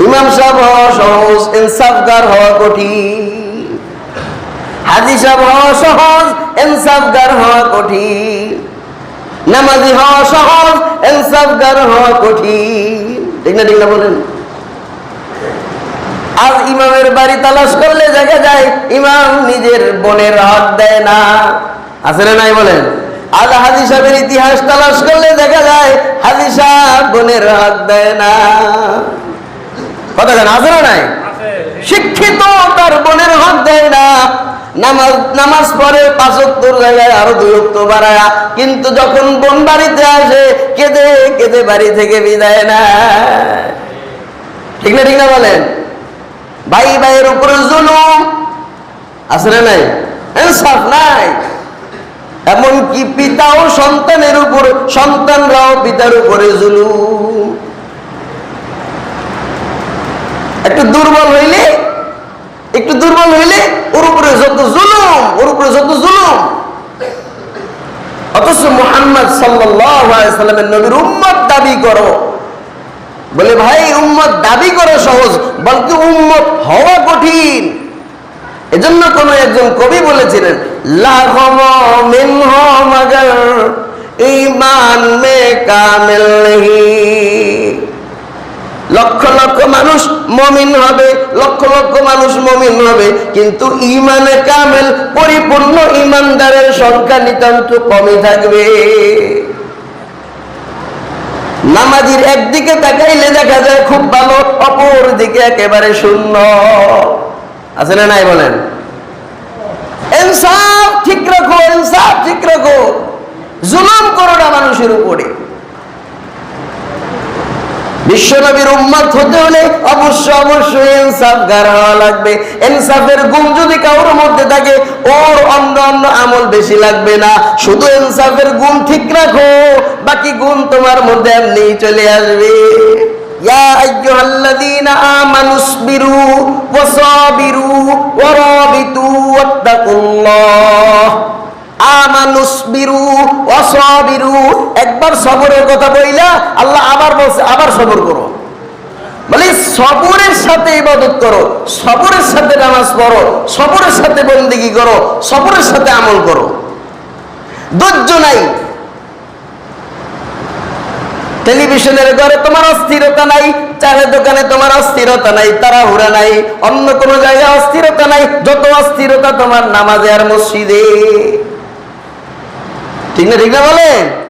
ইমাম সাহেব হওয়া সহজ, ইনসাফগার হওয়া কঠিন। হাজী সাহেব হওয়া সহজ, ইনসাফগার হওয়া কঠিন। নামাজি হওয়া সহজ, ইনসাফগার হওয়া কঠিন। ঠিক না ঠিক না বলেন? আজ ইমামের বাড়ি তালাশ করলে দেখা যায় ইমাম নিজের বোনের হাত দেয় না। আছে না নাই বলেন? আজ হাজী সাহেবের ইতিহাস তালাশ করলে দেখা যায় হাজী সাহেব বোনের হাত দেয় না। কথা জানা আছে না নাই? শিক্ষিত তার বোনের হাত দেয় না। নামাজ পড়ে 5 ওয়াক্ত জায়গায় আরো 2 ওয়াক্ত বাড়ায়া, কিন্তু যখন বোন বাড়িতে আসে কেঁদে কেঁদে বাড়ি থেকে বিদায় না। ঠিক না ঠিক না বলেন? ভাই ভাইয়ের উপরে জুলুম আছে না নাই? ইনসাফ নাই। এমনকি পিতাও সন্তানের উপর, সন্তানরাও পিতার উপরে জুলুম। একটু দুর্বল হইলে ওর উপরে যত জুলুম, অথচ মুহাম্মদ সাল্লাল্লাহু আলাইহি সাল্লামের নবীর উম্মত দাবি করো। বলে ভাই উম্মত দাবি করা সহজ, বলতে উম্মত হওয়া কঠিন। এজন্য কোন একজন কবি বলেছিলেন, লাখো মুমিন হো মগর ঈমান মে কামিল নেহি। লক্ষ লক্ষ মানুষ মুমিন হবে, কিন্তু ঈমানে কামেল, পরিপূর্ণ ঈমানদারের সংখ্যা নিতান্ত কমই থাকবে। নামাজির একদিকে তাকাইলে দেখা যায় খুব ভালো, অপর দিকে একেবারে শূন্য। আছে না নাই বলেন? ইনসাফ ঠিক রাখো, জুলুম করো না মানুষের উপরে। বিশ্বনবীর উম্মত হতে হলে অবশ্যই ইনসাফগার হওয়া লাগবে। ইনসাফের গুণ যদি কারোর মধ্যে থাকে, ওর অন্য আমল বেশি লাগবে না। শুধু ইনসাফের গুণ ঠিক রাখো, বাকি গুণ তোমার মধ্যে এমনিই চলে আসবে। ইয়া আইয়ুহাল্লাযীনা আমানুসবিরু ওয়াসাবিরু ওয়ারাবিতু ওয়াত্তাকুল্লাহ। আমানুসবিরু ওয়াসাবিরু, একবার সবরের কথা বইলা আল্লাহ আবার বলছে আবার সবর করো। মানে সবরের সাথে ইবাদত করো, সবরের সাথে নামাজ পড়ো, সবরের সাথে বন্দেগী করো, সবরের সাথে আমল করো। ধৈর্য নাই, টেলিভিশনের ঘরে তোমার অস্থিরতা নাই, চায়ের দোকানে তোমার অস্থিরতা নাই, তাড়াহুড়া নাই, অন্য কোনো জায়গায় অস্থিরতা নাই। যত অস্থিরতা তোমার নামাজে আর মসজিদে। ঠিক না ঠিক না বলেন?